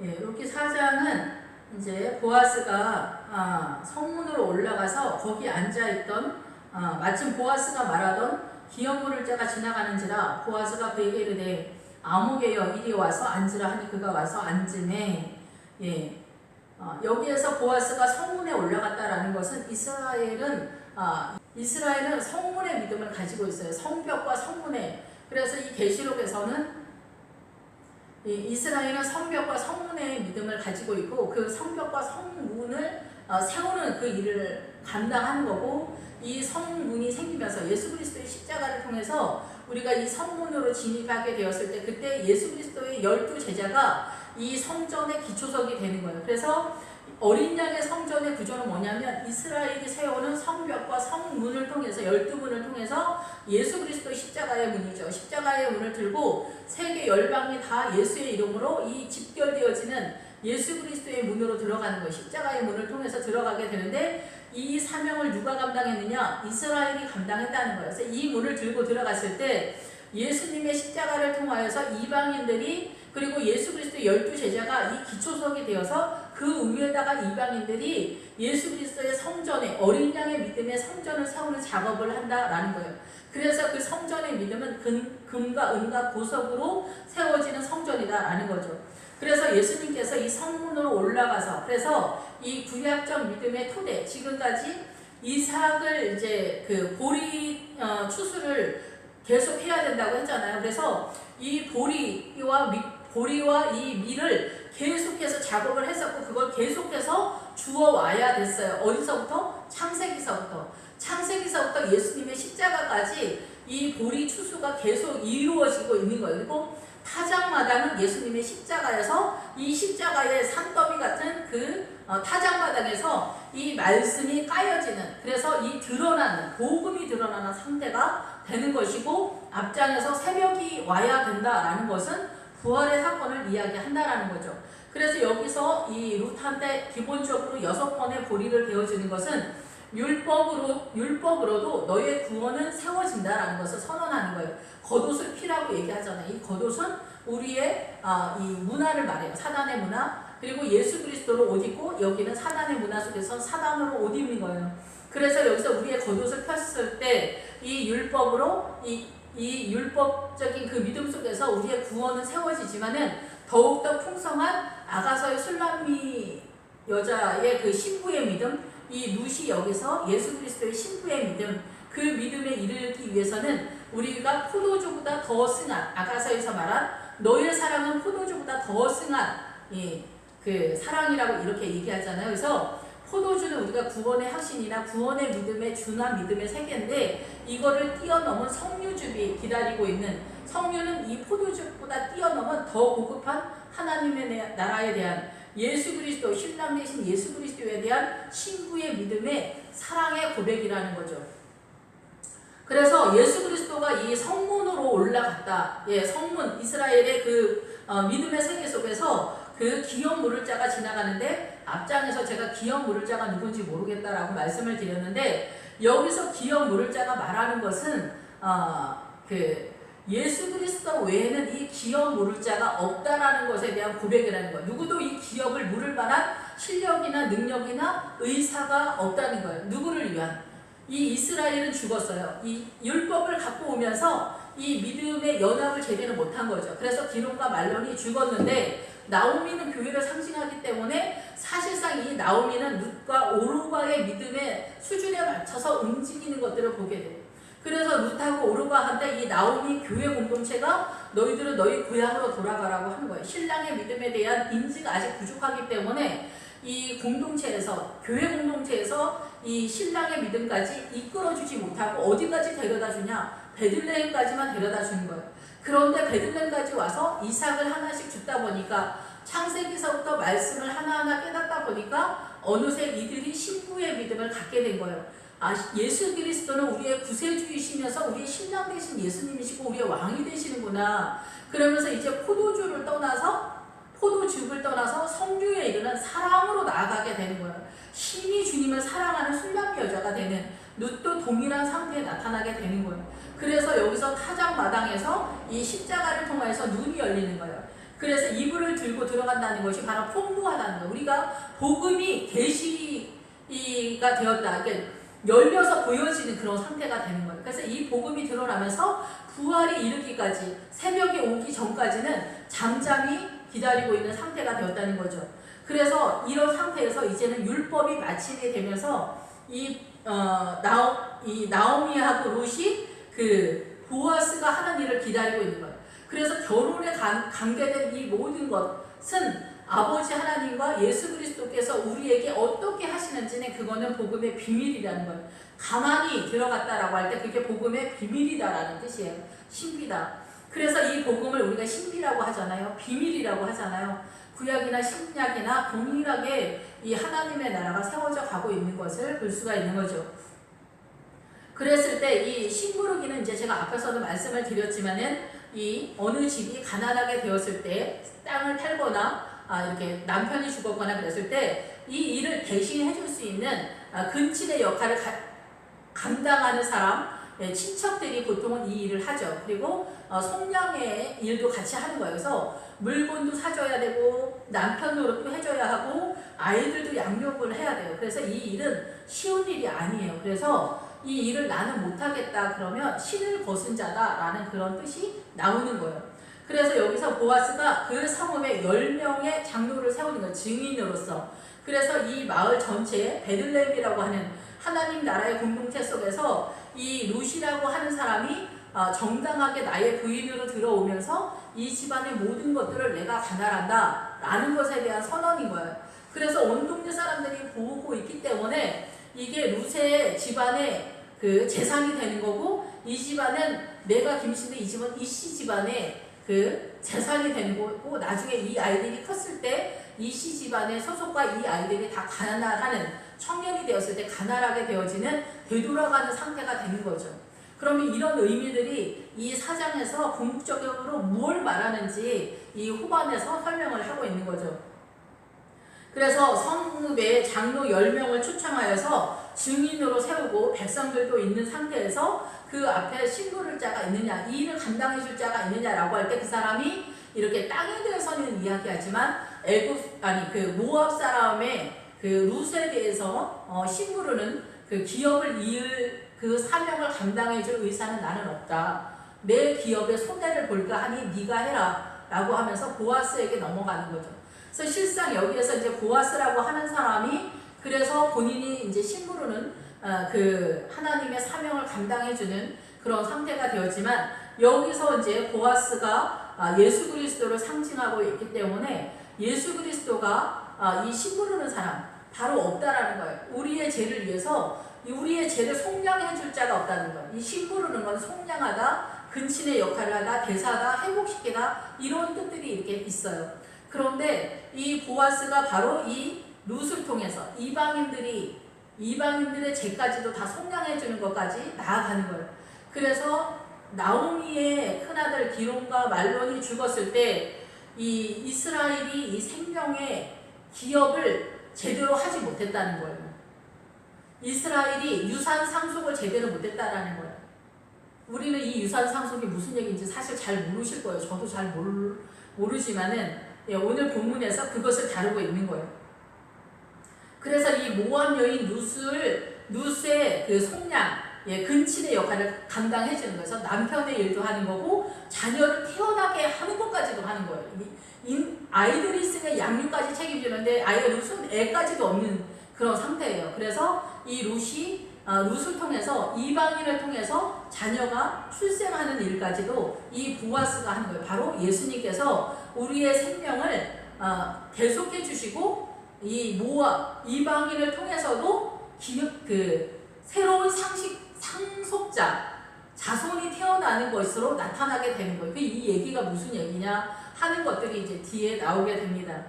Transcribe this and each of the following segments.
예, 이렇게 4장은 이제 보아스가 성문으로 올라가서 거기 앉아있던 마침 보아스가 말하던 기업물을 자가 지나가는지라 보아스가 그에게 이르되 아무개여 이리 와서 앉으라 하니 그가 와서 앉으매. 예, 여기에서 보아스가 성문에 올라갔다라는 것은 이스라엘은 성문의 믿음을 가지고 있어요. 성벽과 성문에. 그래서 이 계시록에서는 이스라엘은 성벽과 성문의 믿음을 가지고 있고 그 성벽과 성문을 세우는 그 일을 감당하는 거고, 이 성문이 생기면서 예수 그리스도의 십자가를 통해서 우리가 이 성문으로 진입하게 되었을 때 그때 예수 그리스도의 12제자가 이 성전의 기초석이 되는 거예요. 그래서 어린 양의 성전의 구조는 뭐냐면 이스라엘이 세우는 성벽과 성문을 통해서 12문을 통해서 예수 그리스도의 십자가의 문이죠. 십자가의 문을 들고 세계 열방이 다 예수의 이름으로 이 집결되어지는 예수 그리스도의 문으로 들어가는 거예요. 십자가의 문을 통해서 들어가게 되는데 이 사명을 누가 감당했느냐? 이스라엘이 감당했다는 거예요. 그래서 이 문을 들고 들어갔을 때 예수님의 십자가를 통하여서 이방인들이 그리고 예수 그리스도의 12제자가 이 기초석이 되어서 그 위에다가 이방인들이 예수 그리스도의 성전에 어린 양의 믿음의 성전을 세우는 작업을 한다라는 거예요. 그래서 그 성전의 믿음은 금과 은과 보석으로 세워지는 성전이다라는 거죠. 그래서 예수님께서 이 성문으로 올라가서 그래서 이 구약적 믿음의 토대, 지금까지 이삭을 이제 그 보리 추수를 계속 해야 된다고 했잖아요. 그래서 이 보리와 이 밀을 계속해서 작업을 했었고 그걸 계속해서 주워와야 됐어요. 어디서부터? 창세기서부터 예수님의 십자가까지 이 보리 추수가 계속 이루어지고 있는 거예요. 그리고 타작마당은 예수님의 십자가에서 이 십자가의 산더미 같은 그 타작마당에서 이 말씀이 까여지는, 그래서 이 드러나는 복음이 드러나는 상태가 되는 것이고, 앞장에서 새벽이 와야 된다라는 것은 부활의 사건을 이야기한다라는 거죠. 그래서 여기서 이 룻한테 기본적으로 6번의 보리를 베어주는 것은 율법으로도 너의 구원은 세워진다라는 것을 선언하는 거예요. 겉옷을 피라고 얘기하잖아요. 이 겉옷은 우리의 이 문화를 말해요. 사단의 문화. 그리고 예수 그리스도로 옷 입고 여기는 사단의 문화 속에서 사단으로 옷 입는 거예요. 그래서 여기서 우리의 겉옷을 폈을 때 이 율법으로 이 율법적인 그 믿음 속에서 우리의 구원은 세워지지만은 더욱더 풍성한 아가서의 술람미 여자의 그 신부의 믿음, 이 룻이 여기서 예수 그리스도의 신부의 믿음, 그 믿음에 이르기 위해서는 우리가 포도주보다 더 승한, 아가서에서 말한 너의 사랑은 포도주보다 더 승한 그 사랑이라고 이렇게 얘기하잖아요. 그래서 포도주는 우리가 구원의 확신이나 구원의 믿음의 준한 믿음의 세계인데 이거를 뛰어넘은 성류즙이 기다리고 있는, 성류는 이 포도주보다 뛰어넘은 더 고급한 하나님의 나라에 대한 예수 그리스도, 신랑 되신 예수 그리스도에 대한 신부의 믿음의 사랑의 고백이라는 거죠. 그래서 예수 그리스도가 이 성문으로 올라갔다. 성문, 이스라엘의 그 믿음의 세계 속에서 그 기업 물을 자가 지나가는데, 앞장에서 제가 기업 물을 자가 누군지 모르겠다라고 말씀을 드렸는데, 여기서 기업 물을 자가 말하는 것은 그 예수 그리스도 외에는 이 기업 물을 자가 없다라는 것에 대한 고백이라는 거예요. 누구도 이 기업을 물을 만한 실력이나 능력이나 의사가 없다는 거예요. 누구를 위한? 이 이스라엘은 죽었어요. 이 율법을 갖고 오면서 이 믿음의 연합을 제대로 못한 거죠. 그래서 기론과 말론이 죽었는데 나오미는 교회를 상징하기 때문에 사실상 이 나오미는 룻과 오르바의 믿음의 수준에 맞춰서 움직이는 것들을 보게 돼요. 그래서 룻하고 오르바한테 이 나오미 교회 공동체가 너희들은 너희 고향으로 돌아가라고 하는 거예요. 신랑의 믿음에 대한 인지가 아직 부족하기 때문에 이 공동체에서, 교회 공동체에서 이 신랑의 믿음까지 이끌어주지 못하고 어디까지 데려다 주냐? 베들레헴까지만 데려다 주는 거예요. 그런데 베들레헴까지 와서 이삭을 하나씩 줍다 보니까, 창세기서부터 말씀을 하나하나 깨닫다 보니까 어느새 이들이 신부의 믿음을 갖게 된 거예요. 예수 그리스도는 우리의 구세주이시면서 우리의 신랑 되신 예수님이시고 우리의 왕이 되시는구나. 그러면서 이제 포도즙을 떠나서 성류에 이르는 사랑으로 나아가게 되는 거예요. 신이 주님을 사랑하는 술람미 여자가 되는, 룻도 동일한 상태에 나타나게 되는 거예요. 그래서 여기서 타작 마당에서 이 십자가를 통해서 눈이 열리는 거예요. 그래서 이불을 들고 들어간다는 것이 바로 풍부하다는 거. 우리가 복음이 계시가 되었다. 그러니까 열려서 보여지는 그런 상태가 되는 거예요. 그래서 이 복음이 드러나면서 부활이 이르기까지, 새벽이 오기 전까지는 잠잠히 기다리고 있는 상태가 되었다는 거죠. 그래서 이런 상태에서 이제는 율법이 마치게 되면서 나오미하고 룻이 그 보아스가 하는 일을 기다리고 있는 거예요. 그래서 결혼에 관계된 이 모든 것은 아버지 하나님과 예수 그리스도께서 우리에게 어떻게 하시는지는 그거는 복음의 비밀이라는 거예요. 가만히 들어갔다라고 할 때 그게 복음의 비밀이다라는 뜻이에요. 신비다. 그래서 이 복음을 우리가 신비라고 하잖아요. 비밀이라고 하잖아요. 구약이나 신약이나 동일하게 이 하나님의 나라가 세워져 가고 있는 것을 볼 수가 있는 거죠. 그랬을 때 이 신부르기는 이제 제가 앞에서도 말씀을 드렸지만은 이 어느 집이 가난하게 되었을 때 땅을 팔거나 이렇게 남편이 죽었거나 그랬을 때 이 일을 대신 해줄 수 있는 근친의 역할을 감당하는 사람, 친척들이 보통은 이 일을 하죠. 그리고 속량의 일도 같이 하는 거예요. 그래서 물건도 사줘야 되고 남편 노릇도 해줘야 하고 아이들도 양육을 해야 돼요. 그래서 이 일은 쉬운 일이 아니에요. 그래서 이 일을 나는 못하겠다 그러면 신을 벗은 자다라는 그런 뜻이 나오는 거예요. 그래서 여기서 보아스가 그 성읍에 10명의 장로를 세우는 거예요. 증인으로서. 그래서 이 마을 전체에 베들레헴이라고 하는 하나님 나라의 공동체 속에서 이 룻이라고 하는 사람이 정당하게 나의 부인으로 들어오면서 이 집안의 모든 것들을 내가 관할한다 라는 것에 대한 선언인 거예요. 그래서 온 동네 사람들이 보고 있기 때문에 이게 룻의 집안의 그 재산이 되는 거고, 이 집안은 내가 김씨인데 이 집은 이씨 집안의 그 재산이 되는 거고, 나중에 이 아이들이 컸을 때 이씨 집안의 소속과 이 아이들이 다 가난하는, 청년이 되었을 때 가난하게 되어지는, 되돌아가는 상태가 되는 거죠. 그러면 이런 의미들이 이 사장에서 궁극적으로 뭘 말하는지 이 후반에서 설명을 하고 있는 거죠. 그래서 성읍에 장로 10명을 초청하여서 증인으로 세우고 백성들도 있는 상태에서 그 앞에 신부를 자가 있느냐, 이 일을 감당해 줄 자가 있느냐라고 할 때 그 사람이 이렇게 땅에 대해서는 이야기하지만 그 모압 사람의 그 룻에 대해서 신부로는 그 기업을 이을 그 사명을 감당해 줄 의사는 나는 없다. 내 기업에 손해를 볼까 하니 네가 해라 라고 하면서 보아스에게 넘어가는 거죠. 그래서 실상 여기에서 이제 보아스라고 하는 사람이 그래서 본인이 이제 신부로는 그 하나님의 사명을 감당해주는 그런 상태가 되었지만, 여기서 이제 보아스가 예수 그리스도를 상징하고 있기 때문에 예수 그리스도가 이 신부로는 사람 바로 없다라는 거예요. 우리의 죄를 위해서 우리의 죄를 속량해줄 자가 없다는 거예요. 이 신부로는 건 속량하다, 근친의 역할을 하다, 대사다, 회복시키다, 이런 뜻들이 이렇게 있어요. 그런데 이 보아스가 바로 이 룻을 통해서 이방인들의 죄까지도 다 속량해주는 것까지 나아가는 거예요. 그래서 나오미의 큰아들 기론과 말론이 죽었을 때 이 이스라엘이 이 생명의 기업을 제대로 하지 못했다는 거예요. 이스라엘이 유산 상속을 제대로 못했다라는 거예요. 우리는 이 유산 상속이 무슨 얘기인지 사실 잘 모르실 거예요. 저도 잘 모르지만은 오늘 본문에서 그것을 다루고 있는 거예요. 그래서 이 모압 여인 룻의 그 속량, 근친의 역할을 감당해주는 거예요. 그래서 남편의 일도 하는 거고 자녀를 태어나게 하는 것까지도 하는 거예요. 아이들이 있으면 양육까지 책임지는데 아예 룻은 애까지도 없는 그런 상태예요. 그래서 이 룻을 통해서 이방인을 통해서 자녀가 출생하는 일까지도 이 보아스가 하는 거예요. 바로 예수님께서 우리의 생명을 계속해 주시고 이 이방인을 통해서도 새로운 상속자, 자손이 태어나는 것으로 나타나게 되는 거예요. 이 얘기가 무슨 얘기냐 하는 것들이 이제 뒤에 나오게 됩니다.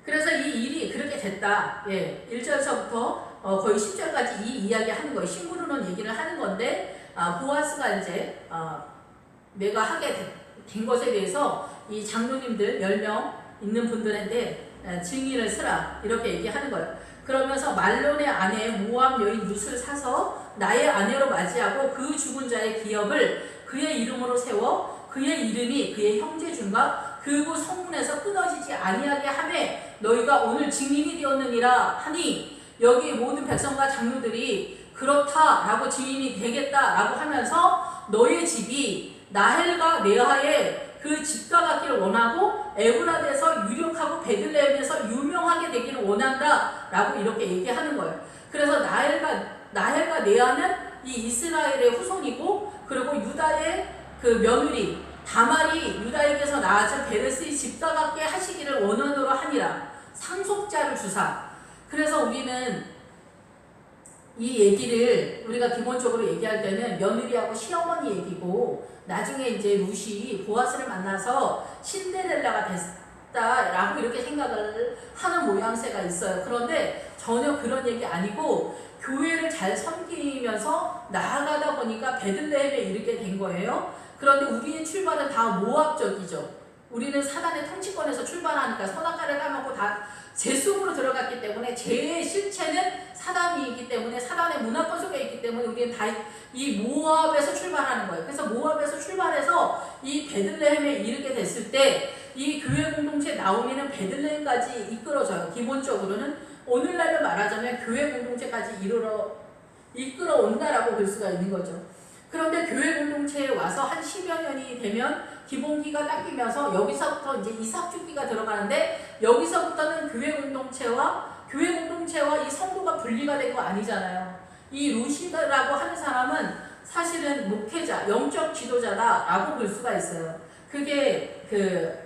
그래서 이 일이 그렇게 됐다. 1절서부터 거의 10절까지 이 이야기 하는 거예요. 신부로는 얘기를 하는 건데, 보아스가 이제 내가 하게 된 것에 대해서 이 장로님들 10명 있는 분들한테 증인을 쓰라 이렇게 얘기하는 거예요. 그러면서 말론의 아내 모압 여인 룻을 사서 나의 아내로 맞이하고 그 죽은 자의 기업을 그의 이름으로 세워 그의 이름이 그의 형제 중과 그곳 성문에서 끊어지지 아니하게 하매 너희가 오늘 증인이 되었느니라 하니, 여기 모든 백성과 장로들이 그렇다라고 증인이 되겠다라고 하면서 너의 집이 나헬과 레아의 그 집과 같기를 원하고 에브라드에서 유력하고 베들레헴에서 유명하게 되기를 원한다라고 이렇게 얘기하는 거예요. 그래서 나헬과 레아는 이 이스라엘의 후손이고, 그리고 유다의 그 며느리 다말이 유다에게서 낳아진 베레스의 집과 같게 하시기를 원하노라 하니라. 상속자를 주사. 그래서 우리는 이 얘기를 우리가 기본적으로 얘기할 때는 며느리하고 시어머니 얘기고, 나중에 이제 룻이 보아스를 만나서 신데렐라가 됐다라고 이렇게 생각을 하는 모양새가 있어요. 그런데 전혀 그런 얘기 아니고, 교회를 잘 섬기면서 나아가다 보니까 베들레헴에 이르게 된 거예요. 그런데 우리의 출발은 다 모압적이죠. 우리는 사단의 통치권에서 출발하니까 선악과를 까먹고 다 죄 속으로 들어갔기 때문에, 죄의 실체는 사단이기 때문에, 사단의 문화권 속에 있기 때문에 우리는 다 이 모압에서 출발하는 거예요. 그래서 모압에서 출발해서 이 베들레헴에 이르게 됐을 때 이 교회 공동체 나오미는 베들레헴까지 이끌어져요. 기본적으로는 오늘날로 말하자면 교회 공동체까지 이끌어 온다라고 볼 수가 있는 거죠. 그런데 교회 공동체에 와서 한 10여 년이 되면 기본기가 닦이면서 여기서부터 이제 이삭주기가 들어가는데, 여기서부터는 교회 공동체와 이 성도가 분리가 된 거 아니잖아요. 이 루시드라고 하는 사람은 사실은 목회자, 영적 지도자다라고 볼 수가 있어요. 그게 그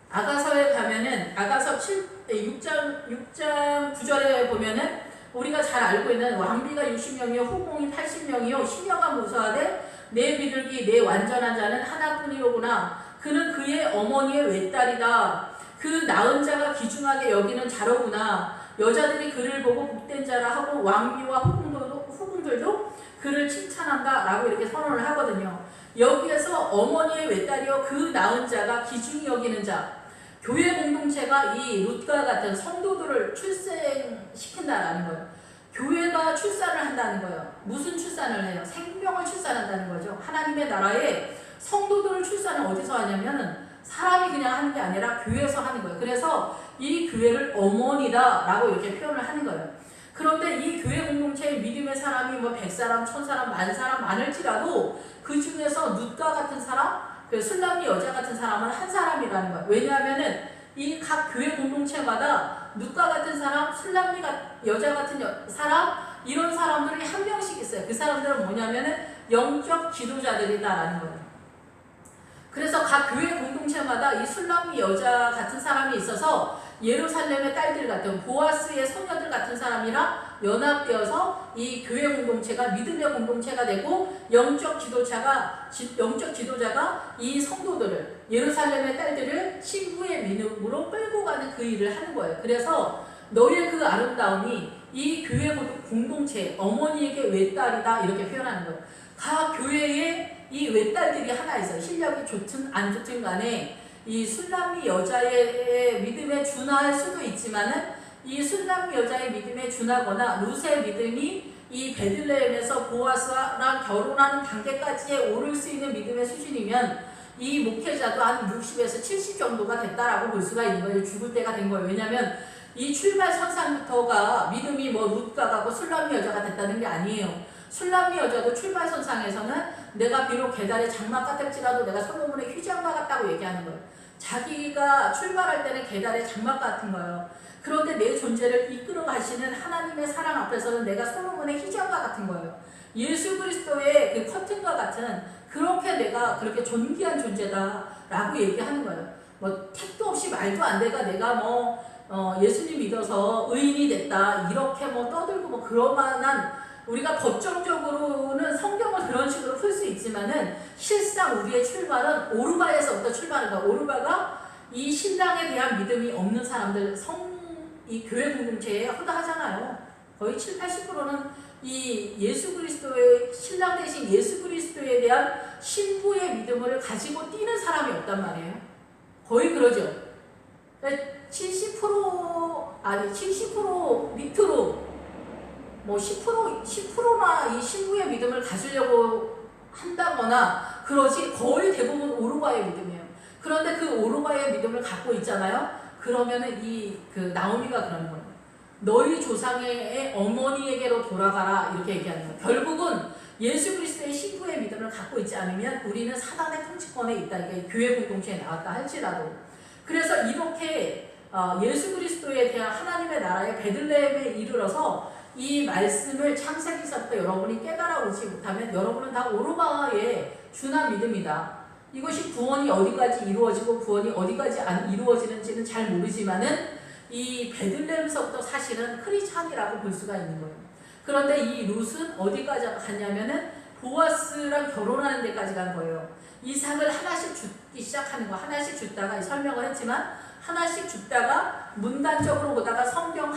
아가서에 가면은 아가서 6장 9절에 보면은 우리가 잘 알고 있는 왕비가 60명이요 후궁이 80명이요 시녀가 무수하되 내 비둘기 내 완전한 자는 하나뿐이로구나. 그는 그의 어머니의 외딸이다. 그 낳은 자가 귀중하게 여기는 자로구나. 여자들이 그를 보고 복된 자라 하고 왕비와 후궁들도 그를 칭찬한다 라고 이렇게 선언을 하거든요. 여기에서 어머니의 외딸이요 그 낳은 자가 귀중히 여기는 자, 교회 공동체가 이 룻과 같은 성도들을 출생시킨다라는 거예요. 교회가 출산을 한다는 거예요. 무슨 출산을 해요? 생명을 출산한다는 거죠. 하나님의 나라에 성도들을 출산을 어디서 하냐면 사람이 그냥 하는 게 아니라 교회에서 하는 거예요. 그래서 이 교회를 어머니다라고 이렇게 표현을 하는 거예요. 그런데 이 교회 공동체의 믿음의 사람이 뭐 100사람, 1000사람, 10,000사람 많을지라도 그 중에서 룻과 같은 사람, 그 술람미 여자 같은 사람은 한 사람이라는 거예요. 왜냐하면은 이 각 교회 공동체마다 룻과 같은 사람, 술람미 여자 같은 사람, 이런 사람들이 한 명씩 있어요. 그 사람들은 뭐냐면은 영적 지도자들이다라는 거예요. 그래서 각 교회 공동체마다 이 술람미 여자 같은 사람이 있어서 예루살렘의 딸들 같은 보아스의 소녀들 같은 사람이랑 연합되어서 이 교회 공동체가 믿음의 공동체가 되고, 영적 지도자가 이 성도들을, 예루살렘의 딸들을 신부의 믿음으로 끌고 가는 그 일을 하는 거예요. 그래서 너의 그 아름다움이 이 교회 공동체 어머니에게 외딸이다 이렇게 표현하는 거예요. 각 교회에 이 외딸들이 하나 있어요. 실력이 좋든 안 좋든 간에 이 술람미 여자의 믿음에 준할 수도 있지만은, 이 술람미 여자의 믿음에 준하거나 룻의 믿음이 이 베들레헴에서 보아스랑 결혼하는 단계까지 오를 수 있는 믿음의 수준이면 이 목회자도 한 60에서 70 정도가 됐다라고 볼 수가 있는 거예요. 죽을 때가 된 거예요. 왜냐하면 이 출발 선상부터가 믿음이 뭐 룻가 가고 술람미 여자가 됐다는 게 아니에요. 술람미 여자도 출발선상에서는 내가 비록 계달의 장막 같을지라도 내가 솔로몬의 휘장과 같다고 얘기하는 거예요. 자기가 출발할 때는 계달의 장막 같은 거예요. 그런데 내 존재를 이끌어 가시는 하나님의 사랑 앞에서는 내가 솔로몬의 휘장과 같은 거예요. 예수 그리스도의 그 커튼과 같은, 그렇게 내가 그렇게 존귀한 존재다라고 얘기하는 거예요. 뭐 택도 없이 말도 안 되가 내가 뭐 예수님 믿어서 의인이 됐다 이렇게 뭐 떠들고 뭐 그럴 만한, 우리가 법정적으로는 성경을 그런 식으로 풀 수 있지만은 실상 우리의 출발은 오르바에서부터 출발한다. 오르바가 이 신랑에 대한 믿음이 없는 사람들, 이 교회 공동체에 허다하잖아요. 거의 7, 80%는 이 예수 그리스도의 신랑 대신 예수 그리스도에 대한 신부의 믿음을 가지고 뛰는 사람이 없단 말이에요. 거의 그러죠. 70% 밑으로 뭐 10%나 이 신부의 믿음을 가지려고 한다거나 그러지 거의 대부분 오르바의 믿음이에요. 그런데 그 오르바의 믿음을 갖고 있잖아요. 그러면은 그 나오미가 그러는 거예요. 너희 조상의 어머니에게로 돌아가라 이렇게 얘기하는 거예요. 결국은 예수 그리스도의 신부의 믿음을 갖고 있지 않으면 우리는 사단의 통치권에 있다. 그러니까 교회 공동체에 나왔다 할지라도. 그래서 이렇게 예수 그리스도에 대한 하나님의 나라의 베들레헴에 이르러서 이 말씀을 창세기서부터 여러분이 깨달아 오지 못하면 여러분은 다 오르바의 준한 믿음이다. 이것이 구원이 어디까지 이루어지고 구원이 어디까지 안 이루어지는지는 잘 모르지만은 이 베들레헴서부터 사실은 크리스찬이라고 볼 수가 있는 거예요. 그런데 이 룻은 어디까지 갔냐면은 보아스랑 결혼하는 데까지 간 거예요. 이삭을 하나씩 줍기 시작하는 거. 하나씩 줍다가 설명을 했지만 하나씩 줍다가 문단적으로 보다가 성경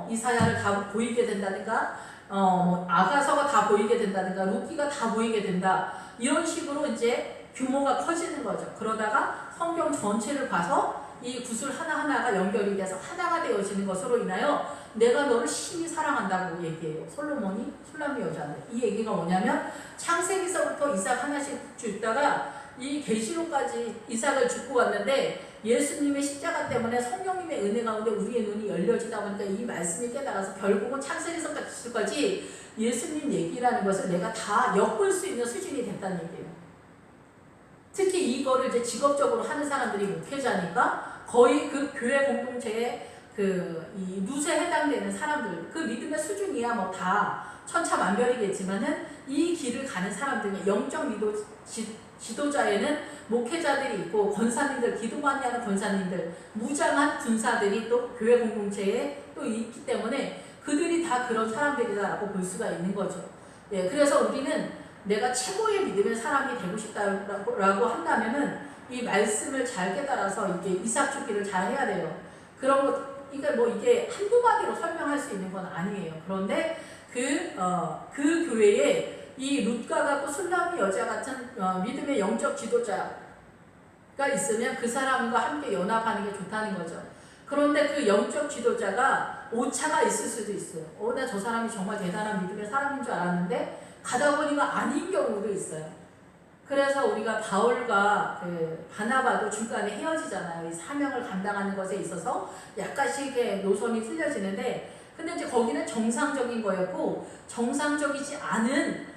이사야를 다 보이게 된다든가 아가서가 다 보이게 된다든가 루키가 다 보이게 된다. 이런 식으로 이제 규모가 커지는 거죠. 그러다가 성경 전체를 봐서 이 구슬 하나하나가 연결이 돼서 하나가 되어지는 것으로 인하여 내가 너를 심히 사랑한다고 얘기해요. 솔로몬이 술람미 여자인데 이 얘기가 뭐냐면 창세기서부터 이삭 하나씩 줍다가 이 계시록까지 이삭을 줍고 왔는데 예수님의 십자가 때문에 성령님의 은혜 가운데 우리의 눈이 열려지다 보니까 이 말씀이 깨달아서 결국은 창세기서까지 예수님 얘기라는 것을 내가 다 엮을 수 있는 수준이 됐다는 얘기예요. 특히 이거를 이제 직업적으로 하는 사람들이 목회자니까 거의 그 교회 공동체의 이 룻에 해당되는 사람들, 그 믿음의 수준이야 다 천차만별이겠지만은 이 길을 가는 사람들, 영적 지도자에는 목회자들이 있고 권사님들, 기도 많이 하는 권사님들, 무장한 군사들이 또 교회 공동체에 또 있기 때문에 그들이 다 그런 사람들이다라고 볼 수가 있는 거죠. 예, 그래서 우리는 내가 최고의 믿음의 사람이 되고 싶다라고 한다면은 이 말씀을 잘 깨달아서 이게 이삭 주기를 잘 해야 돼요. 그런 거, 그러니까 이게 한두 마디로 설명할 수 있는 건 아니에요. 그런데 그 교회에 이 룻과 같고 술람미 여자 같은 믿음의 영적 지도자가 있으면 그 사람과 함께 연합하는 게 좋다는 거죠. 그런데 그 영적 지도자가 오차가 있을 수도 있어요. 나 저 사람이 정말 대단한 믿음의 사람인 줄 알았는데 가다 보니까 아닌 경우도 있어요. 그래서 우리가 바울과 바나바도 중간에 헤어지잖아요. 이 사명을 감당하는 것에 있어서 약간씩의 노선이 틀려지는데, 근데 이제 거기는 정상적인 거였고 정상적이지 않은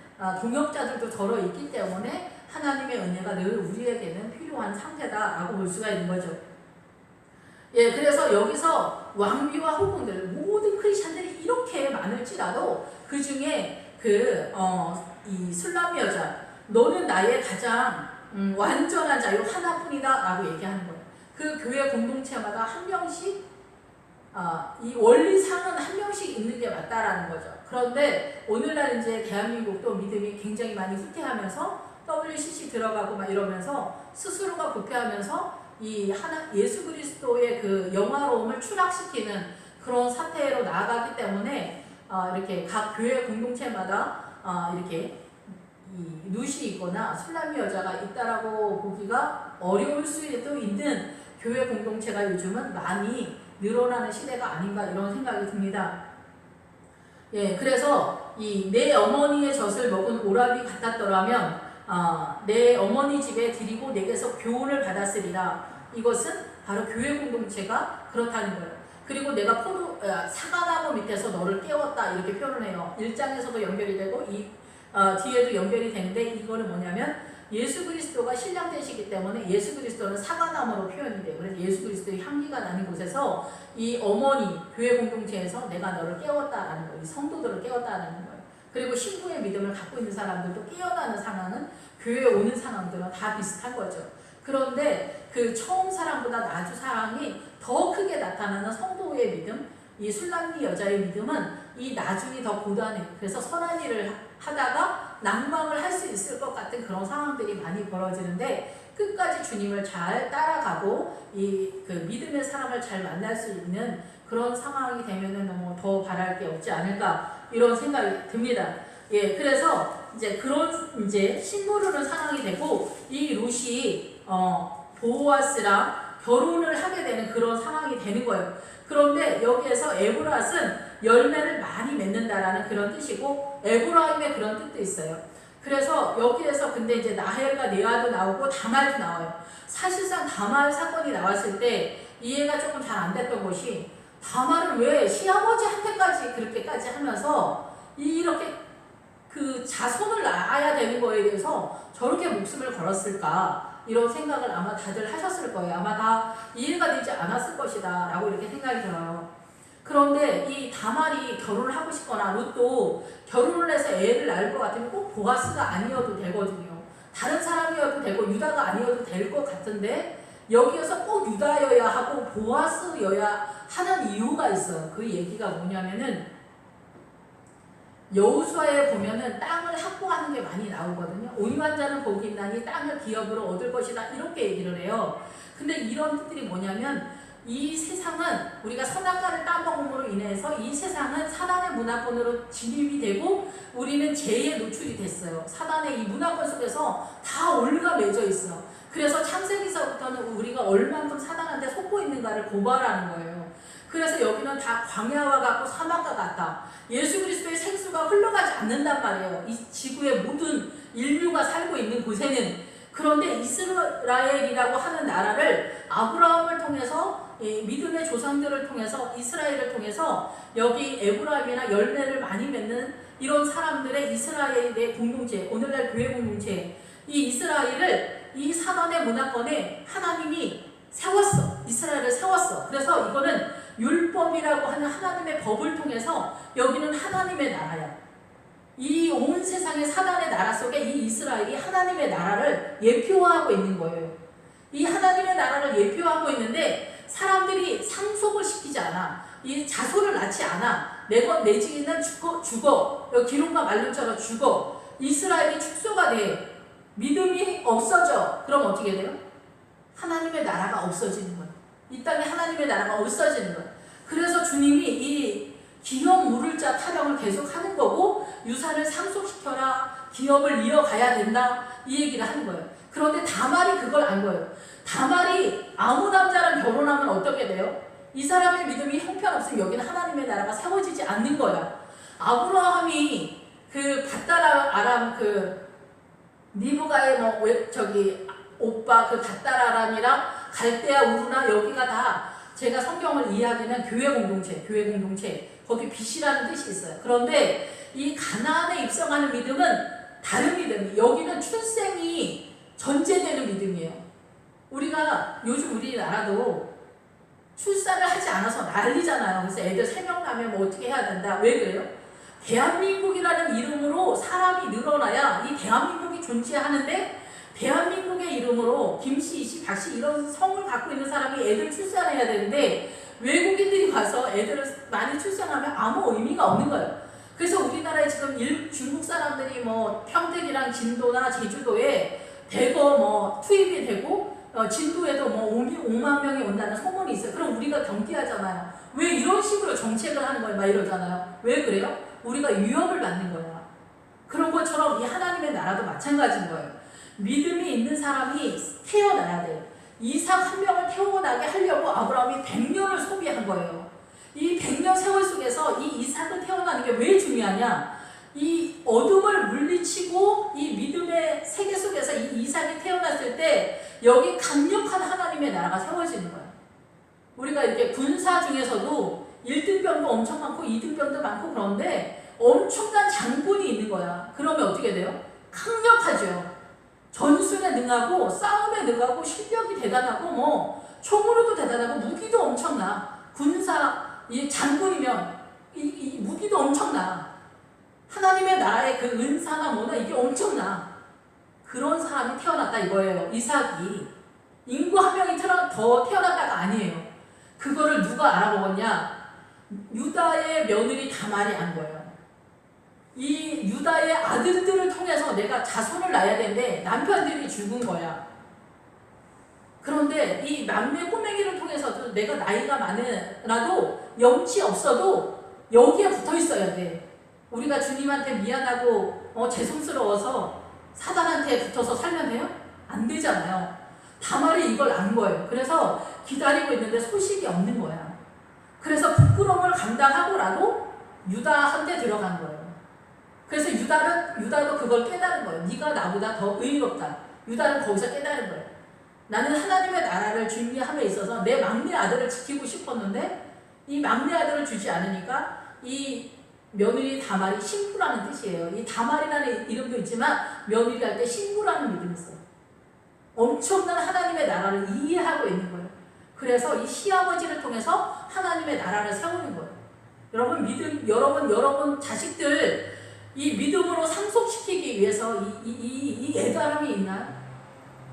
동역자들도 더러 있기 때문에 하나님의 은혜가 늘 우리에게는 필요한 상태다라고 볼 수가 있는 거죠. 예, 그래서 여기서 왕비와 후궁들 모든 크리스찬들이 이렇게 많을지라도 그 중에 이 술람미 여자, 너는 나의 가장 완전한 자유 하나뿐이다 라고 얘기하는 거예요. 그 교회 공동체마다 한 명씩 이 원리상은 한 명씩 있는 게 맞다라는 거죠. 그런데 오늘날 이제 대한민국도 믿음이 굉장히 많이 후퇴하면서 WCC 들어가고 막 이러면서 스스로가 부패하면서 예수 그리스도의 그 영화로움을 추락시키는 그런 사태로 나아가기 때문에 이렇게 각 교회 공동체마다 이렇게 이 룻이 있거나 술람미 여자가 있다라고 보기가 어려울 수도 있는 교회 공동체가 요즘은 많이 늘어나는 시대가 아닌가 이런 생각이 듭니다. 예, 그래서 내 어머니의 젖을 먹은 오라비 같았더라면 내 어머니 집에 드리고 내게서 교훈을 받았으리라. 이것은 바로 교회 공동체가 그렇다는 거예요. 그리고 내가 사과나무 밑에서 너를 깨웠다 이렇게 표현을 해요. 1장에서도 연결이 되고 뒤에도 연결이 되는데 이거는 뭐냐면 예수 그리스도가 신랑 되시기 때문에 예수 그리스도는 사과나무로 표현이 돼요. 그래서 예수 그리스도의 향기가 나는 곳에서 이 어머니 교회 공동체에서 내가 너를 깨웠다라는 거예요. 이 성도들을 깨웠다라는 거예요. 그리고 신부의 믿음을 갖고 있는 사람들도 깨어나는 상황은 교회에 오는 상황들은 다 비슷한 거죠. 그런데 그 처음 사랑보다 나주 사랑이 더 크게 나타나는 성도의 믿음, 이 술람미 여자의 믿음은 이 나중이 더 고단해요. 그래서 선한 일을 하다가 낭망을 할 수 있을 것 같은 그런 상황들이 많이 벌어지는데 끝까지 주님을 잘 따라가고 그 믿음의 사람을 잘 만날 수 있는 그런 상황이 되면은 너무 더 바랄 게 없지 않을까 이런 생각이 듭니다. 예, 그래서 이제 신부르는 상황이 되고 이 룻이 보아스랑 결혼을 하게 되는 그런 상황이 되는 거예요. 그런데 여기에서 에브랏은 열매를 많이 맺는다라는 그런 뜻이고 에브라임의 그런 뜻도 있어요. 그래서 여기에서 근데 이제 나헬과 레아도 나오고 다말도 나와요. 사실상 다말 사건이 나왔을 때 이해가 조금 잘 안 됐던 것이 다말은 왜 시아버지한테까지 그렇게까지 하면서 이렇게 그 자손을 낳아야 되는 거에 대해서 저렇게 목숨을 걸었을까 이런 생각을 아마 다들 하셨을 거예요. 아마 다 이해가 되지 않았을 것이다 라고 이렇게 생각이 들어요. 그런데 이 다말이 결혼을 하고 싶거나 룻도 결혼을 해서 애를 낳을 것 같으면 꼭 보아스가 아니어도 되거든요. 다른 사람이어도 되고 유다가 아니어도 될 것 같은데 여기에서 꼭 유다여야 하고 보아스여야 하는 이유가 있어요. 그 얘기가 뭐냐면은 여호수아에 보면은 땅을 확보하는 게 많이 나오거든요. 온유한 자는 복이 있나니 땅을 기업으로 얻을 것이다 이렇게 얘기를 해요. 근데 이런 뜻들이 뭐냐면 이 세상은 우리가 선악과를 따먹음으로 인해서 이 세상은 사단의 문화권으로 진입이 되고 우리는 죄에 노출이 됐어요. 사단의 이 문화권 속에서 다 올가 맺어 있어. 그래서 창세기서부터는 우리가 얼만큼 사단한테 속고 있는가를 고발하는 거예요. 그래서 여기는 다 광야와 같고 사막과 같다. 예수 그리스도의 생수가 흘러가지 않는단 말이에요. 이 지구의 모든 인류가 살고 있는 곳에는. 그런데 이스라엘이라고 하는 나라를 아브라함을 통해서 믿음의 조상들을 통해서 이스라엘을 통해서 여기 에브라임이나 열매를 많이 맺는 이런 사람들의 이스라엘의 공동체, 오늘날 교회 공동체, 이 이스라엘을 이 사단의 문화권에 하나님이 세웠어. 이스라엘을 세웠어. 그래서 이거는 율법이라고 하는 하나님의 법을 통해서 여기는 하나님의 나라야. 이 온 세상의 사단의 나라 속에 이 이스라엘이 하나님의 나라를 예표하고 있는 거예요. 이 하나님의 나라를 예표하고 있는데 사람들이 상속을 시키지 않아. 이 자손을 낳지 않아. 내 지기는 죽어. 기름과 말름처럼 죽어. 이스라엘이 축소가 돼. 믿음이 없어져. 그럼 어떻게 돼요? 하나님의 나라가 없어지는 거예요. 이 땅에 하나님의 나라가 없어지는 거예요. 그래서 주님이 이 기업 물을 자 타령을 계속 하는 거고 유산을 상속시켜라. 기업을 이어가야 된다. 이 얘기를 하는 거예요. 그런데 다말이 그걸 안 거예요. 다말이 아무 남자랑 결혼하면 어떻게 돼요? 이 사람의 믿음이 형편없으면 여기는 하나님의 나라가 세워지지 않는 거야. 아브라함이 그 갓다라 아람 그 니브가의 오빠 그 갓다라 아람이랑 갈대아 우르나 여기가 다 제가 성경을 이해하기는 교회 공동체 거기 빛이라는 뜻이 있어요. 그런데 이 가나안에 입성하는 믿음은 다른 믿음이 여기는 출생이 전제되는 믿음이에요. 우리가 요즘 우리나라도 출산을 하지 않아서 난리잖아요. 그래서 애들 3명 나면 뭐 어떻게 해야 된다. 왜 그래요? 대한민국이라는 이름으로 사람이 늘어나야 이 대한민국이 존재하는데 대한민국의 이름으로 김씨, 이씨, 박씨 이런 성을 갖고 있는 사람이 애들 출산해야 되는데 외국인들이 가서 애들을 많이 출산하면 아무 의미가 없는 거예요. 그래서 우리나라에 지금 중국 사람들이 뭐 평택이랑 진도나 제주도에 대거 뭐 투입이 되고 진도에도 뭐 5만 명이 온다는 소문이 있어요. 그럼 우리가 경계하잖아요. 왜 이런 식으로 정책을 하는 거예요? 막 이러잖아요. 왜 그래요? 우리가 위협을 받는 거야. 그런 것처럼 이 하나님의 나라도 마찬가지인 거예요. 믿음이 있는 사람이 태어나야 돼요. 이삭 한 명을 태어나게 하려고 아브라함이 100년을 소비한 거예요. 이 100년 세월 속에서 이 이삭을 태어나는 게 왜 중요하냐? 이 어둠을 물리치고 이 믿음의 세계 속에서 이 이삭이 태어났을 때 여기 강력한 하나님의 나라가 세워지는 거예요. 우리가 이렇게 군사 중에서도 1등병도 엄청 많고 2등병도 많고 그런데 엄청난 장군이 있는 거야. 그러면 어떻게 돼요? 강력하죠. 전술에 능하고 싸움에 능하고 실력이 대단하고 뭐 총으로도 대단하고 무기도 엄청나. 군사 이 장군이면 이 무기도 엄청나. 하나님의 나라의 그 은사나 뭐나 이게 엄청나. 그런 사람이 태어났다 이거예요. 이삭이 인구 한 명이 더 태어났다가 아니에요. 그거를 누가 알아먹었냐? 유다의 며느리 다말이 안 거예요. 이 유다의 아들들을 통해서 내가 자손을 낳아야 되는데 남편들이 죽은 거야. 그런데 이 막내 꼬맹이를 통해서도 내가 나이가 많으라도 염치 없어도 여기에 붙어 있어야 돼. 우리가 주님한테 미안하고 죄송스러워서 사단한테 붙어서 살면 돼요? 안 되잖아요. 다말이 이걸 안 거예요. 그래서 기다리고 있는데 소식이 없는 거야. 그래서 부끄러움을 감당하고라도 유다한테 들어간 거예요. 그래서 유다도 그걸 깨달은 거예요. 네가 나보다 더 의롭다. 유다는 거기서 깨달은 거예요. 나는 하나님의 나라를 준비함에 있어서 내 막내 아들을 지키고 싶었는데 이 막내 아들을 주지 않으니까 이 며느리 다말이 신부라는 뜻이에요. 이 다말이라는 이름도 있지만 며느리 할 때 신부라는 믿음이 있어요. 엄청난 하나님의 나라를 이해하고 있는 거예요. 그래서 이 시아버지를 통해서 하나님의 나라를 세우는 거예요. 여러분 자식들 이 믿음으로 상속시키기 위해서 이 애가람이 있나?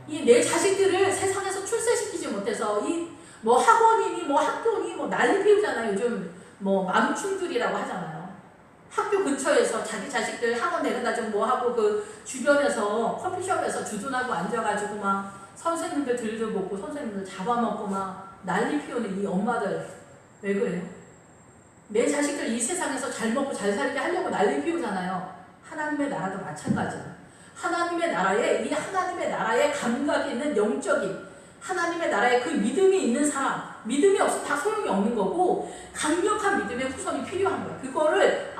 이 내 자식들을 세상에서 출세시키지 못해서 이 뭐 학원이니 뭐 학교니 뭐 난리 피우잖아요. 요즘 뭐 맘충들이라고 하잖아요. 학교 근처에서 자기 자식들 학원 데려다 좀 뭐 하고 그 주변에서 커피숍에서 주둔하고 앉아가지고 막 선생님들 들들볶고 선생님들 잡아먹고 막 난리 피우는 이 엄마들 왜 그래요? 내 자식들 이 세상에서 잘 먹고 잘 살게 하려고 난리 피우잖아요. 하나님의 나라도 마찬가지예요. 하나님의 나라에 감각이 있는 영적인 하나님의 나라에 그 믿음이 있는 사람, 믿음이 없으면 다 소용이 없는 거고 강력한 믿음의 후손이 필요한 거예요. 그거를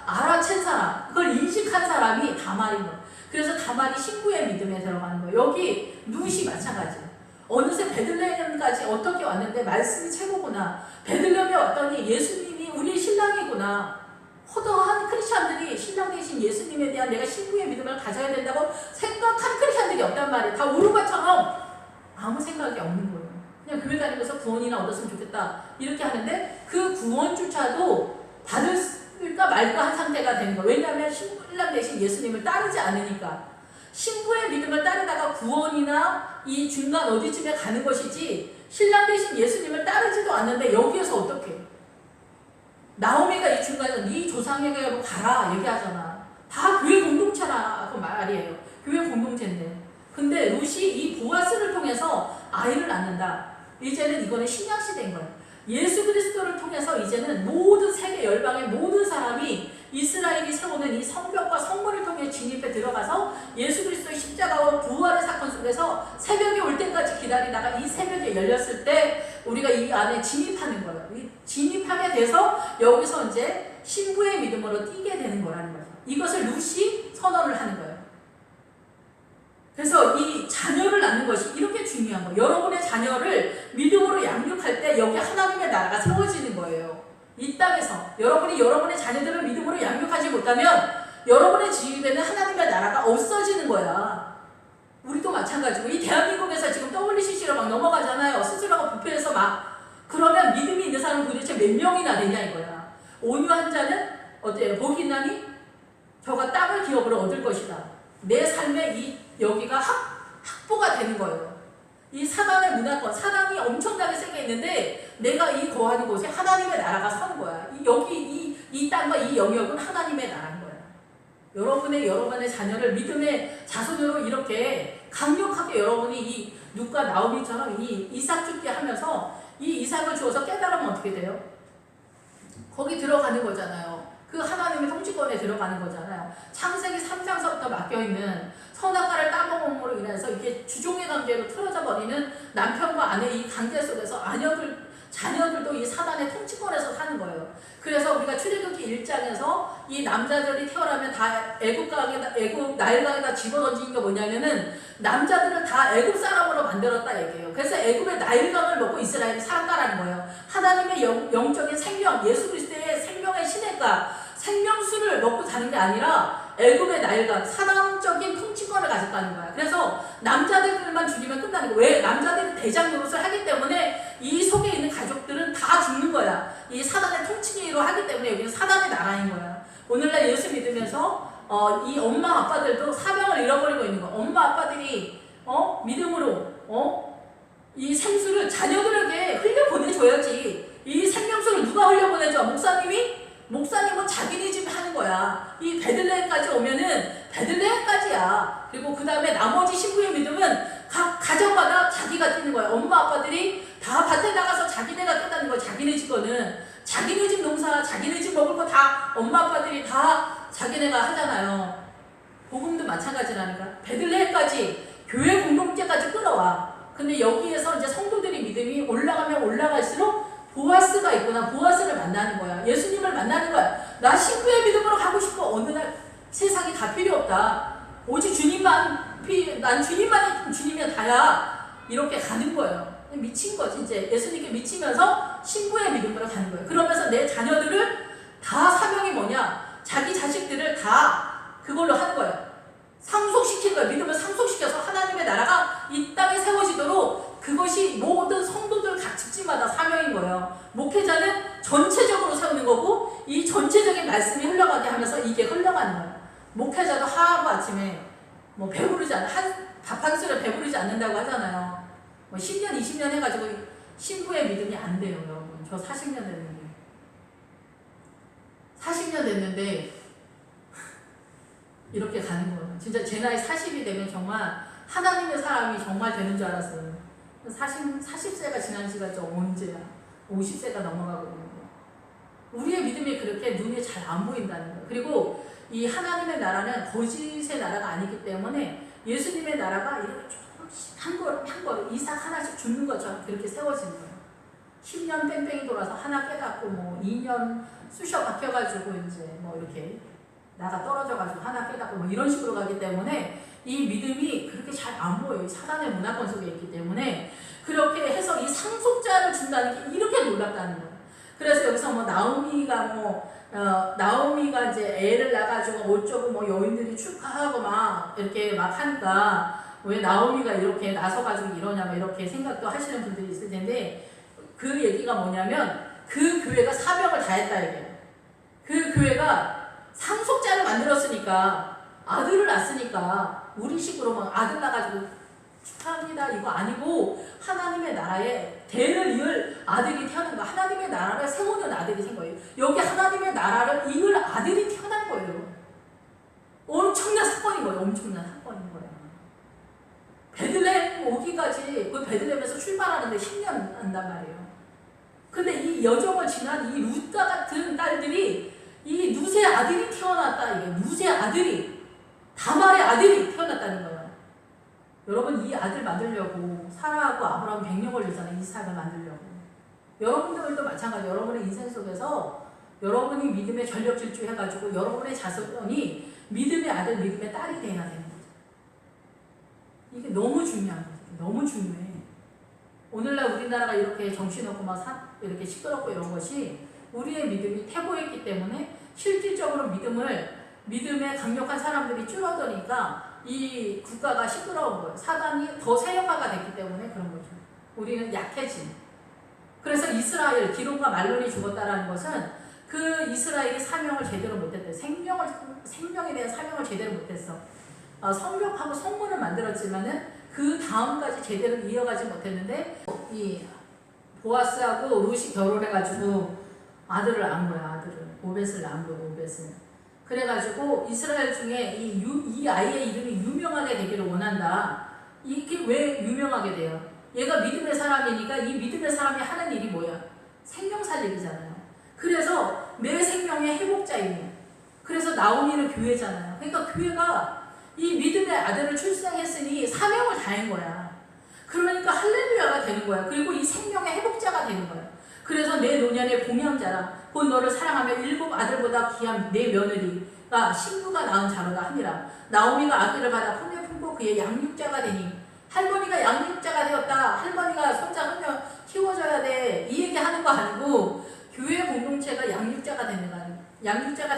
알아챈 사람, 그걸 인식한 사람이 다말인 거예요. 그래서 다말이 신부의 믿음에 들어가는 거예요. 여기 룻이 마찬가지예요. 어느새 베들레헴까지 어떻게 왔는데 말씀이 최고구나. 베들레헴에 왔더니 예수님이 우리 신랑이구나. 허다한 크리스찬들이 신랑 대신 예수님에 대한 내가 신부의 믿음을 가져야 된다고 생각한 크리스찬들이 없단 말이에요. 다 오르가처럼 아무 생각이 없는 거예요. 그냥 교회 다니면서 구원이나 얻었으면 좋겠다 이렇게 하는데 그 구원조차도 받을까 말까 한 상태가 된 거예요. 왜냐하면 신랑 대신 예수님을 따르지 않으니까. 신부의 믿음을 따르다가 구원이나 이 중간 어디쯤에 가는 것이지 신랑 대신 예수님을 따르지도 않는데 여기에서 어떻게 나오미가 이 중간에서 네 조상에게 가라 얘기하잖아. 다 교회 공동체라 그 말이에요. 교회 공동체인데. 근데 룻이 이 보아스를 통해서 아이를 낳는다. 이제는 이거는 신약시대인 거예요. 예수 그리스도를 통해서 이제는 모든 세계 열방의 모든 사람이 이스라엘이 세우는 이 성벽과 성문을 통해 진입해 들어가서 예수 그리스도의 십자가와 부활의 사건 속에서 새벽이 올 때까지 기다리다가 이 새벽이 열렸을 때 우리가 이 안에 진입하는 거예요. 진입하게 돼서 여기서 이제 신부의 믿음으로 뛰게 되는 거라는 거예요. 이것을 룻이 선언을 하는 거예요. 그래서 이 자녀를 낳는 것이 이렇게 중요한 거예요. 여러분의 자녀를 믿음으로 양육할 때 여기 하나님의 나라가 세워지는 거예요. 이 땅에서 여러분이 여러분의 자녀들을 믿음으로 양육하지 못하면 여러분의 지위에는 하나님의 나라가 없어지는 거야. 우리도 마찬가지고 이 대한민국에서 지금 WCC로 막 넘어가잖아요. 스스로가 부패해서 막. 그러면 믿음이 있는 사람은 도대체 몇 명이나 되냐 이거야. 온유한 자는 어때요? 복이 있나니? 저가 땅을 기업으로 얻을 것이다. 내 삶의 여기가 확보가 되는 거예요. 이 사단의 문화권, 사단이 엄청나게 세게 있는데 내가 이 거하는 곳에 하나님의 나라가 서는 거야. 이 땅과 이 영역은 하나님의 나라인 거야. 여러분의 자녀를 믿음의 자손으로 이렇게 강력하게 여러분이 이 룻과 나오미처럼 이 이삭 죽게 하면서 이 이삭을 주어서 깨달으면 어떻게 돼요? 거기 들어가는 거잖아요. 그 하나님의 통치권에 들어가는 거잖아요. 창세기 3장서부터 맡겨있는 선악과를 따먹음으로 인해서 이게 주종의 관계로 틀어져 버리는 남편과 아내의 이 관계 속에서 자녀들도 이 사단의 통치권에서 사는 거예요. 그래서 우리가 출애굽기 1장에서 이 남자들이 태어나면 다 애굽 나일강에다 집어던진 게 뭐냐면은 남자들을 다 애굽 사람으로 만들었다 얘기해요. 그래서 애굽의 나일강을 먹고 이스라엘이 살았다라는 거예요. 하나님의 영적인 생명, 예수 그리스도의 생명의 시내가 생명수를 먹고 사는 게 아니라 애굽의 나일강, 사단적인 통치권을 가졌다는 거야. 그래서 남자들만 죽이면 끝나는 거야. 왜? 남자들이 대장 노릇을 하기 때문에 이 속에 있는 가족들은 다 죽는 거야. 이 사단의 통치기로 하기 때문에 여기는 사단의 나라인 거야. 오늘날 예수 믿으면서 이 엄마 아빠들도 사명을 잃어버리고 있는 거야. 엄마 아빠들이 믿음으로 이 생수를 자녀들에게 흘려보내줘야지. 이 생명수를 누가 흘려보내줘? 목사님은 자기네 집 하는 거야. 이 베들레헴까지 오면은 베들레헴까지야. 그리고 그 다음에 나머지 신부의 믿음은 각 가정마다 자기가 뛰는 거야. 엄마 아빠들이 다 밭에 나가서 자기네가 깨닫는 거야. 자기네 집 거는 자기네 집 농사, 자기네 집 먹을 거 다 엄마 아빠들이 다 자기네가 하잖아요. 복음도 마찬가지라니까. 베들레헴까지 교회 공동체까지 끌어와. 근데 여기에서 이제 성도들의 믿음이 올라가면 올라갈수록 보아스가 있구나. 보아스를 만나는 거야. 예수님을 만나는 거야. 나 신부의 믿음으로 하고 싶어. 어느 날 세상이 다 필요 없다. 오직 난 주님만이 주님이 다야. 이렇게 가는 거예요. 미친 거지. 이제 예수님께 미치면서 신부의 믿음으로 가는 거예요. 그러면서 내 자녀들을 다 사명이 뭐냐? 자기 자식들을 다 그걸로 하는 거예요. 상속시키는 거예요. 믿음을 상속시켜서 하나님의 나라가 이 땅에 세워지도록 그것이 모든 성도들 각 집집마다 사명인 거예요. 목회자는 전체적으로 세우는 거고 이 전체적인 말씀이 흘러가게 하면서 이게 흘러가는 거예요. 목회자도 하루아침에 뭐 배부르지 않아 밥 한 술에 배부르지 않는다고 하잖아요. 뭐 10년 20년 해가지고 신부의 믿음이 안 돼요. 여러분 저 40년 됐는데 이렇게 가는 거예요. 진짜 제 나이 40이 되면 정말 하나님의 사람이 정말 되는 줄 알았어요. 40세가 지난 지가 좀 언제야? 50세가 넘어가거든요. 우리의 믿음이 그렇게 눈에 잘 안 보인다는 거예요. 그리고 이 하나님의 나라는 거짓의 나라가 아니기 때문에 예수님의 나라가 이렇게 조금씩 한 걸음 이삭 하나씩 죽는 것처럼 그렇게 세워지는 거예요. 10년 뺑뺑이 돌아서 하나 깨닫고 뭐 2년 쑤셔 박혀가지고 이제 뭐 이렇게 나가 떨어져가지고 하나 깨닫고 뭐 이런 식으로 가기 때문에 이 믿음이 그렇게 잘 안 보여요. 사단의 문화권 속에 있기 때문에 그렇게 해서 이 상속자를 준다는 게 이렇게 놀랍다는 거예요. 그래서 여기서 뭐 나오미가 이제 애를 낳아가지고 어쩌고 뭐 여인들이 축하하고 막 이렇게 막 하니까 왜 나오미가 이렇게 나서가지고 이러냐 뭐 이렇게 생각도 하시는 분들이 있을 텐데 그 얘기가 뭐냐면 그 교회가 사명을 다했다 얘기예요. 그 교회가 상속자를 만들었으니까 아들을 낳았으니까 우리 식으로 막 아들 낳아가지고 축하합니다 이거 아니고 하나님의 나라에 대를 이을 아들이 태어난 거예요. 하나님의 나라를 세우는 아들이 생 거예요. 여기 하나님의 나라를 이을 아들이 태어난 거예요. 엄청난 사건인 거예요. 엄청난 사건인 거예요. 베들레헴 오기까지 그 베들레헴에서 출발하는데 10년 한단 말이에요. 근데 이 여정을 지난 이 룻과 같은 딸들이 이 룻의 아들이 태어났다. 이게 룻의 아들이 다말의 아들이 태어났다는 거예요. 여러분 이 아들 만들려고 사라하고 아브라함 100년 걸렸잖아요. 이삭을 만들려고. 여러분들도 마찬가지. 여러분의 인생 속에서 여러분이 믿음의 전력 질주해가지고 여러분의 자손이 믿음의 아들, 믿음의 딸이 돼야 되는 거죠. 이게 너무 중요한 거죠. 너무 중요해. 오늘날 우리나라가 이렇게 정신없고 막 이렇게 시끄럽고 이런 것이 우리의 믿음이 퇴보했기 때문에 실질적으로 믿음의 강력한 사람들이 줄어드니까 이 국가가 시끄러운 거예요. 사단이 더 세력화가 됐기 때문에 그런 거죠. 우리는 약해진. 그래서 이스라엘, 기론과 말론이 죽었다라는 것은 그 이스라엘이 사명을 제대로 못했대. 생명에 대한 사명을 제대로 못했어. 성벽하고 성문을 만들었지만은 그 다음까지 제대로 이어가지 못했는데 이 보아스하고 룻이 결혼해가지고 아들을 낳은 거야. 오벳을 낳은 거야. 오벳을. 그래가지고 이스라엘 중에 이 아이의 이름이 유명하게 되기를 원한다. 이게 왜 유명하게 돼요? 얘가 믿음의 사람이니까 이 믿음의 사람이 하는 일이 뭐야? 생명 살리기잖아요. 그래서 내 생명의 회복자이네. 그래서 나오미는 교회잖아요. 그러니까 교회가 이 믿음의 아들을 출생했으니 사명을 다한 거야. 그러니까 할렐루야가 되는 거야. 그리고 이 생명의 회복자가 되는 거야. 그래서 내 노년의 봉양자라 곧 너를 사랑하며 7 아들보다 귀한 내 며느리가 신부가 낳은 자로다 하니라. 나오미가 아들을 받아 품에 품고 그의 양육자가 되니 할머니가 양육자가 되었다. 할머니가 손자 손녀 키워줘야 돼. 이 얘기 하는 거 아니고 교회 공동체가 양육자가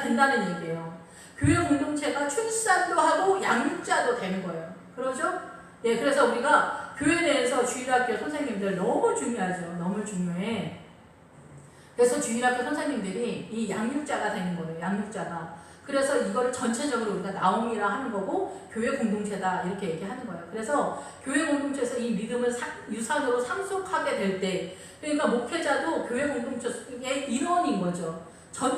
된다는 얘기예요. 교회 공동체가 출산도 하고 양육자도 되는 거예요. 그러죠? 예, 그래서 우리가 교회 내에서 주일학교 선생님들 너무 중요하죠. 너무 중요해. 그래서 주일학교 선생님들이 이 양육자가 되는 거예요. 양육자가. 그래서 이거를 전체적으로 우리가 나오미라 하는 거고 교회 공동체다 이렇게 얘기하는 거예요. 그래서 교회 공동체에서 이 믿음을 유산으로 상속하게 될 때 그러니까 목회자도 교회 공동체의 일원인 거죠.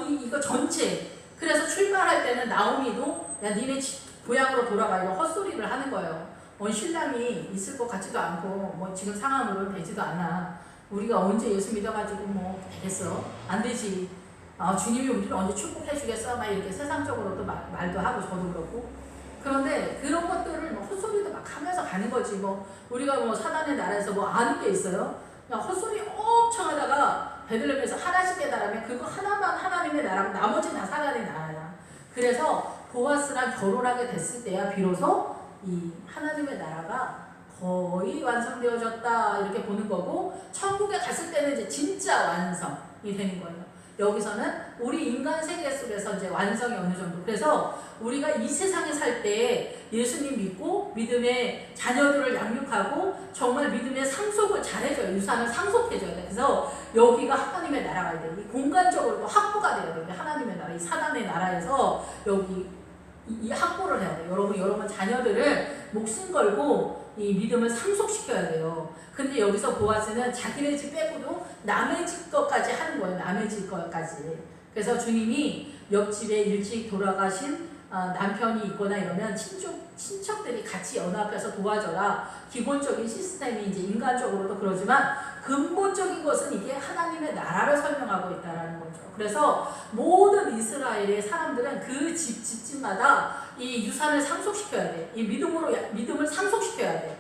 이거 전체. 그래서 출발할 때는 나오미도 야 니네 고향으로 돌아가 이런 헛소리를 하는 거예요. 신랑이 있을 것 같지도 않고 뭐 지금 상황으로는 되지도 않아. 우리가 언제 예수 믿어가지고 뭐 되겠어? 안 되지. 주님이 우리를 언제 축복해 주겠어? 막 이렇게 세상적으로도 말도 하고 저도 그렇고. 그런데 그런 것들을 뭐 헛소리도 막 하면서 가는 거지. 뭐 우리가 뭐 사단의 나라에서 뭐 아는 게 있어요? 그냥 헛소리 엄청 하다가 베들레헴에서 하나씩 깨달으면 그거 하나만 하나님의 나라고 나머지는 다 사단의 나라야. 그래서 보아스랑 결혼하게 됐을 때야 비로소 이 하나님의 나라가 거의 완성되어졌다 이렇게 보는 거고, 천국에 갔을 때는 이제 진짜 완성이 되는 거예요. 여기서는 우리 인간 세계 속에서 이제 완성이 어느 정도. 그래서 우리가 이 세상에 살 때 예수님 믿고 믿음의 자녀들을 양육하고 정말 믿음의 상속을 잘해줘요. 유산을 상속해줘야 돼. 그래서 여기가 하나님의 나라가 돼요. 이 공간적으로 확보가 돼야 돼요. 하나님의 나라, 이 사단의 나라에서 여기 이 확보를 해야 돼요. 여러분 자녀들을 목숨 걸고 이 믿음을 상속시켜야 돼요. 근데 여기서 보아스는 자기네 집 빼고도 남의 집 것까지 하는 거예요. 남의 집 것까지. 그래서 주님이 옆집에 일찍 돌아가신 남편이 있거나 이러면 친척들이 같이 연합해서 도와줘라. 기본적인 시스템이 이제 인간적으로도 그러지만 근본적인 것은 이게 하나님의 나라를 설명하고 있다는 거죠. 그래서 모든 이스라엘의 사람들은 그 집집마다 이 유산을 상속시켜야 돼. 이 믿음을 상속시켜야 돼.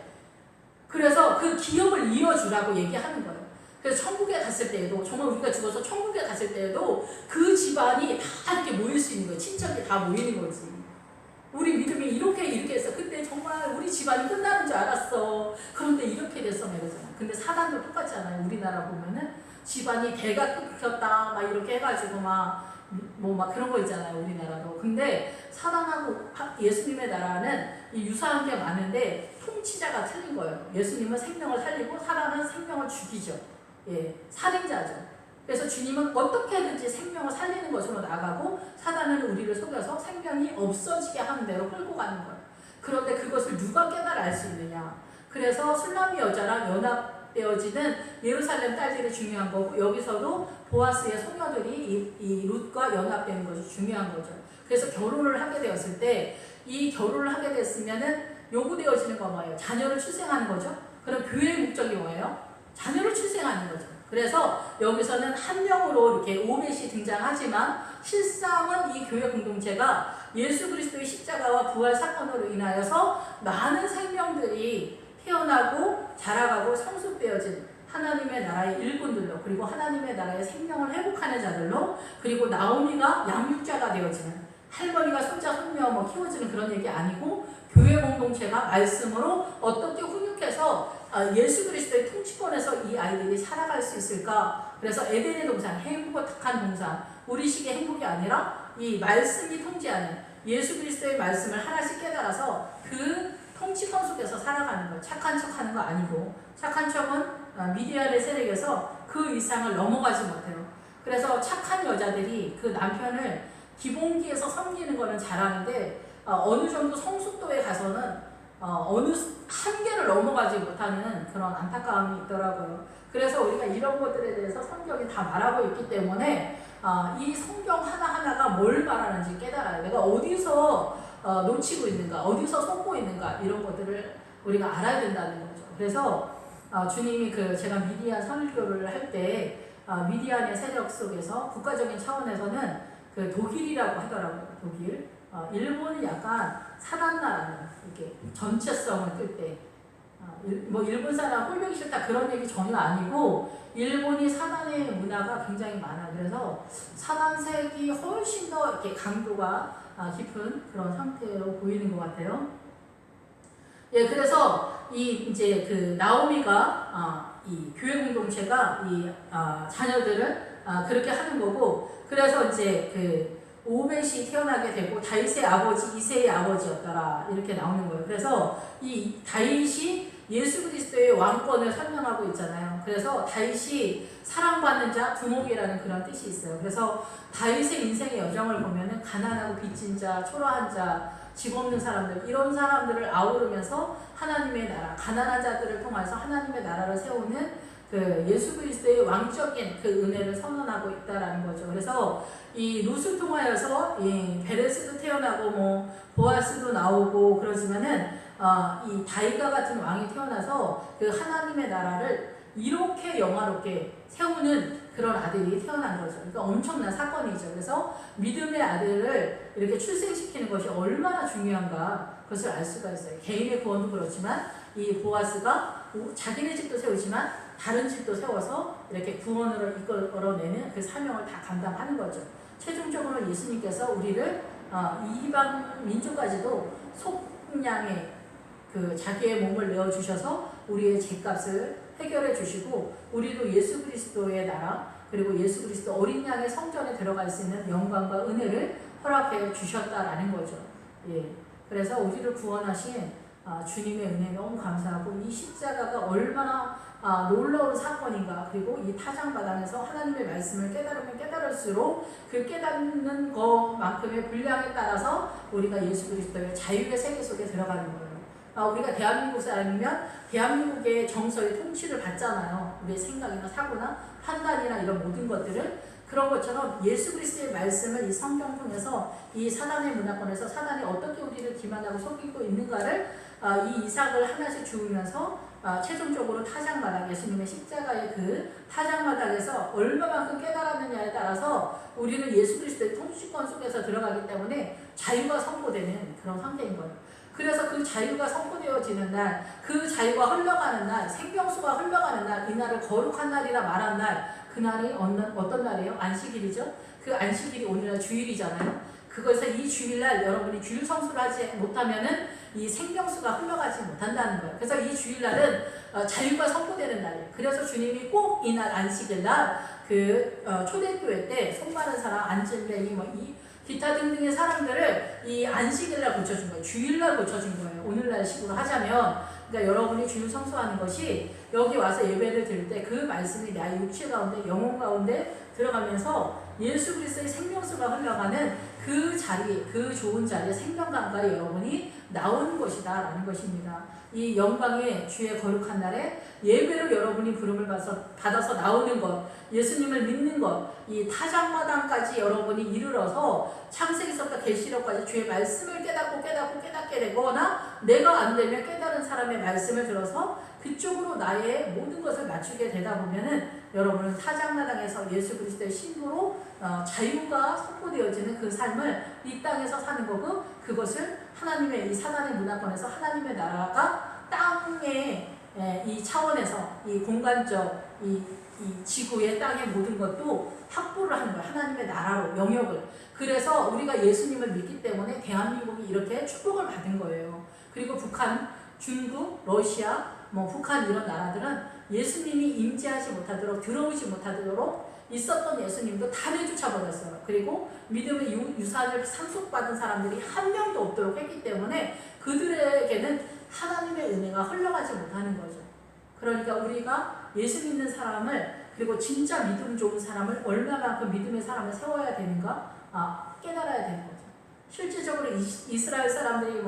그래서 그 기업을 이어주라고 얘기하는 거예요. 그래서 천국에 갔을 때에도, 정말 우리가 죽어서 천국에 갔을 때에도 그 집안이 다 이렇게 모일 수 있는 거예요. 친척이 다 모이는 거지. 우리 믿음이 이렇게 했어. 그때 정말 우리 집안이 끝나는 줄 알았어. 그런데 이렇게 됐어. 이러잖아. 근데 사단도 똑같잖아요. 우리나라 보면은 집안이 대가 끊겼다 막 이렇게 해가지고 막 그런 거 있잖아요. 우리나라도. 근데 사단하고 예수님의 나라는 이 유사한 게 많은데 통치자가 틀린 거예요. 예수님은 생명을 살리고 사단은 생명을 죽이죠. 예, 살인자죠. 그래서 주님은 어떻게든지 생명을 살리는 것으로 나가고 사단은 우리를 속여서 생명이 없어지게 하는 대로 끌고 가는 거예요. 그런데 그것을 누가 깨달아 알 수 있느냐. 그래서 술람미 여자랑 연합되어지는 예루살렘 딸들이 중요한 거고, 여기서도 보아스의 소녀들이 이 룻과 연합되는 것이 중요한 거죠. 그래서 결혼을 하게 되었을 때 이 결혼을 하게 됐으면은 요구되어지는 건 뭐예요? 자녀를 출생하는 거죠. 그럼 교회의 목적이 뭐예요? 자녀를 출생하는 거죠. 그래서 여기서는 한 명으로 이렇게 오벳이 등장하지만 실상은 이 교회 공동체가 예수 그리스도의 십자가와 부활 사건으로 인하여서 많은 생명들이 태어나고 자라가고 성숙되어진 하나님의 나라의 일꾼들로, 그리고 하나님의 나라의 생명을 회복하는 자들로, 그리고 나오미가 양육자가 되어지는, 할머니가 손자 손녀 키워주는 그런 얘기 아니고 교회 공동체가 말씀으로 어떻게 훈육해서 예수 그리스도의 통치권에서 이 아이들이 살아갈 수 있을까. 그래서 에덴의 동산, 행복한 동산, 우리식의 행복이 아니라 이 말씀이 통치하는 예수 그리스도의 말씀을 하나씩 깨달아서 그 통치권 속에서 살아가는 거예요. 착한 척하는 거 아니고, 착한 척은 미디안의 세력에서 그 이상을 넘어가지 못해요. 그래서 착한 여자들이 그 남편을 기본기에서 섬기는 거는 잘하는데 어느 정도 성숙도에 가서는 어느 한계를 넘어가지 못하는 그런 안타까움이 있더라고요. 그래서 우리가 이런 것들에 대해서 성경이 다 말하고 있기 때문에 이 성경 하나하나가 뭘 말하는지 깨달아요. 내가 어디서 놓치고 있는가, 어디서 속고 있는가, 이런 것들을 우리가 알아야 된다는 거죠. 그래서 주님이 제가 미디안 설교를 할 때 미디안의 세력 속에서 국가적인 차원에서는 그 독일이라고 하더라고요. 독일. 일본은 약간 사단나라는 이렇게 전체성을 끌 때, 일본 사람 꼴보기 싫다 그런 얘기 전혀 아니고, 일본이 사단의 문화가 굉장히 많아요. 그래서 사단색이 훨씬 더 이렇게 강도가 깊은 그런 상태로 보이는 것 같아요. 예, 그래서 이제 그 나오미가 이 교회 공동체가 이 자녀들을 그렇게 하는 거고, 그래서 이제 그 오벳이 태어나게 되고 다윗의 아버지 이새의 아버지였더라 이렇게 나오는 거예요. 그래서 이 다윗이 예수 그리스도의 왕권을 설명하고 있잖아요. 그래서 다윗이 사랑받는 자, 두목이라는 그런 뜻이 있어요. 그래서 다윗의 인생의 여정을 보면은 가난하고 빚진 자, 초라한 자, 집 없는 사람들, 이런 사람들을 아우르면서 하나님의 나라, 가난한 자들을 통해서 하나님의 나라를 세우는 그 예수 그리스도의 왕적인 그 은혜를 선언하고 있다라는 거죠. 그래서 이 룻을 통하여서 이 베레스도 태어나고 보아스도 나오고 그러지만은 이 다윗과 같은 왕이 태어나서 그 하나님의 나라를 이렇게 영화롭게 세우는 그런 아들이 태어난 거죠. 그러니까 엄청난 사건이죠. 그래서 믿음의 아들을 이렇게 출생시키는 것이 얼마나 중요한가, 그것을 알 수가 있어요. 개인의 구원도 그렇지만 이 보아스가 자기네 집도 세우지만 다른 집도 세워서 이렇게 구원으로 이끌어내는 그 사명을 다 감당하는 거죠. 최종적으로 예수님께서 우리를 이 이방 민족까지도 속량의 그 자기의 몸을 내어 주셔서 우리의 죄값을 해결해 주시고 우리도 예수 그리스도의 나라 그리고 예수 그리스도 어린 양의 성전에 들어갈 수 있는 영광과 은혜를 허락해 주셨다라는 거죠. 예. 그래서 우리를 구원하신 주님의 은혜 너무 감사하고 이 십자가가 얼마나 놀라운 사건인가. 그리고 이 타장바닥에서 하나님의 말씀을 깨달으면 깨달을수록 그 깨닫는 것만큼의 분량에 따라서 우리가 예수 그리스도의 자유의 세계 속에 들어가는 거예요. 우리가 대한민국 사람이면 대한민국의 정서의 통치를 받잖아요. 우리의 생각이나 사고나 판단이나 이런 모든 것들을. 그런 것처럼 예수 그리스도의 말씀을 이 성경 통해서 이 사단의 문화권에서 사단이 어떻게 우리를 기만하고 속이고 있는가를 이 이삭을 하나씩 주우면서 최종적으로 타작마당 예수님의 십자가의 그 타작마당에서 얼마만큼 깨달았느냐에 따라서 우리는 예수 그리스도의 통치권 속에서 들어가기 때문에 자유가 선포되는 그런 상태인 거예요. 그래서 그 자유가 선포되어지는 날, 그 자유가 흘러가는 날, 생명수가 흘러가는 날, 이 날을 거룩한 날이라 말한 날, 그날이 어떤 날이에요? 안식일이죠. 그 안식일이 오늘날 주일이잖아요. 그것에서 이 주일날 여러분이 주일 성수를 하지 못하면은 이 생명수가 흘러가지 못한다는 거예요. 그래서 이 주일날은 자유가 선포되는 날이에요. 그래서 주님이 꼭 이날 안식일날 그 초대교회 때 손마른 사람, 안질레이 이 기타 등등의 사람들을 이 안식일날 고쳐준 거예요. 주일날 고쳐준 거예요. 오늘날 식으로 하자면, 그러니까 여러분이 주일 성수하는 것이 여기 와서 예배를 드릴 때 그 말씀이 나의 육체 가운데 영혼 가운데 들어가면서 예수 그리스도의 생명수가 흘러가는 그 자리, 그 좋은 자리에 생명감과 여러분이 나오는 것이다 라는 것입니다. 이 영광의 주의 거룩한 날에 예배로 여러분이 부름을 받아서 나오는 것, 예수님을 믿는 것, 이 타작마당까지 여러분이 이르러서 창세기서부터 계시록까지 주의 말씀을 깨닫게 되거나 내가 안 되면 깨달은 사람의 말씀을 들어서 그쪽으로 나의 모든 것을 맞추게 되다 보면은 여러분은 타작마당에서 예수 그리스도의 신부로 자유가 선포되어지는 그 삶을 이 땅에서 사는 거고, 그것을 하나님의 이 사단의 문화권에서 하나님의 나라가 땅의 이 차원에서 이 공간적 이 지구의 땅의 모든 것도 확보를 하는 거예요. 하나님의 나라로 영역을. 그래서 우리가 예수님을 믿기 때문에 대한민국이 이렇게 축복을 받은 거예요. 그리고 북한, 중국, 러시아, 북한 이런 나라들은 예수님이 임재하지 못하도록 들어오지 못하도록 있었던 예수님도 다 내쫓아버렸어요. 그리고 믿음의 유산을 상속받은 사람들이 한 명도 없도록 했기 때문에 그들에게는 하나님의 은혜가 흘러가지 못하는 거죠. 그러니까 우리가 예수 믿는 사람을, 그리고 진짜 믿음 좋은 사람을 얼마만큼 믿음의 사람을 세워야 되는가 깨달아야 되는 거죠. 실질적으로 이스라엘 사람들이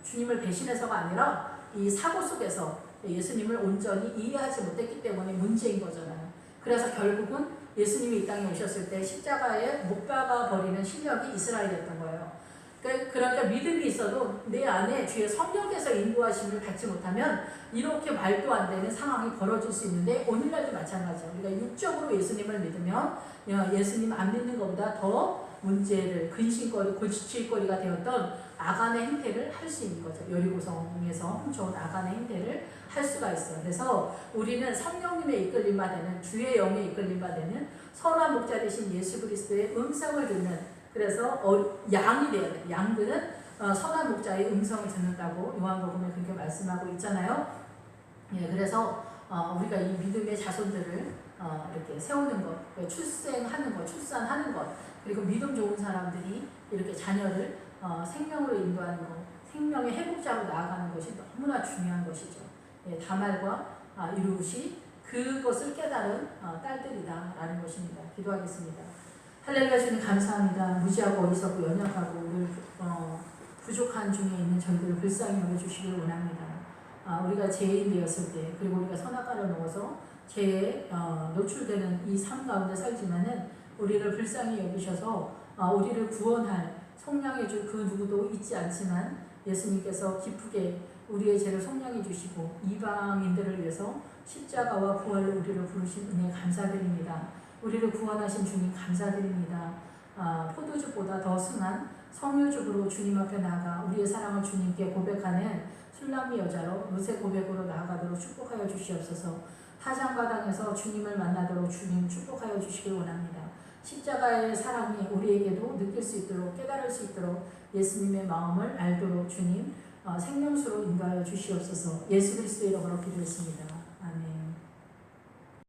주님을 배신해서가 아니라 이 사고 속에서 예수님을 온전히 이해하지 못했기 때문에 문제인 거잖아요. 그래서 결국은 예수님이 이 땅에 오셨을 때 십자가에 못 박아 버리는 실력이 이스라엘이었던 거예요. 그러니까 믿음이 있어도 내 안에 주의 성령께서 인도하심을 받지 못하면 이렇게 말도 안 되는 상황이 벌어질 수 있는데, 오늘날도 마찬가지예요. 우리가 육적으로 예수님을 믿으면 예수님 안 믿는 것보다 더 문제를 근심거리, 고치칠거리가 되었던 아간의 행태를 할 수 있는 거죠. 여리고성에서 훔쳐온 아간의 행태를 할 수가 있어요. 그래서 우리는 성령님의 이끌림바 되는, 주의 영의 이끌림바 되는 선한 목자 되신 예수 그리스도의 음성을 듣는, 그래서 양이 되어야 돼요. 양들은 선한 목자의 음성을 듣는다고 요한복음에 그렇게 말씀하고 있잖아요. 예, 그래서 우리가 이 믿음의 자손들을 이렇게 세우는 것, 출생하는 것, 출산하는 것, 그리고 믿음 좋은 사람들이 이렇게 자녀를 생명으로 인도하는 것, 생명의 회복자로 나아가는 것이 너무나 중요한 것이죠. 예, 다말과 이루시 그것을 깨달은 딸들이다라는 것입니다. 기도하겠습니다. 할렐루야. 주님 감사합니다. 무지하고 어리석고 연약하고 우리를 부족한 중에 있는 저희들을 불쌍히 여겨주시길 원합니다. 우리가 죄인 되었을 때, 그리고 우리가 선악과를 먹어서 죄에 노출되는 이 삶 가운데 살지만은 우리를 불쌍히 여기셔서 우리를 구원할 속량해 줄 그 누구도 있지 않지만 예수님께서 기쁘게 우리의 죄를 속량해 주시고 이방인들을 위해서 십자가와 부활로 우리를 부르신 은혜 감사드립니다. 우리를 구원하신 주님 감사드립니다. 포도주보다 더 순한 성유죽으로 주님 앞에 나아가 우리의 사랑을 주님께 고백하는 술람미 여자로 요새 고백으로 나아가도록 축복하여 주시옵소서. 타장바당에서 주님을 만나도록 주님 축복하여 주시길 원합니다. 십자가의 사랑이 우리에게도 느낄 수 있도록 깨달을 수 있도록 예수님의 마음을 알도록 주님 생명수로 인도하여 주시옵소서. 예수 그리스도의 이름으로 기도했습니다.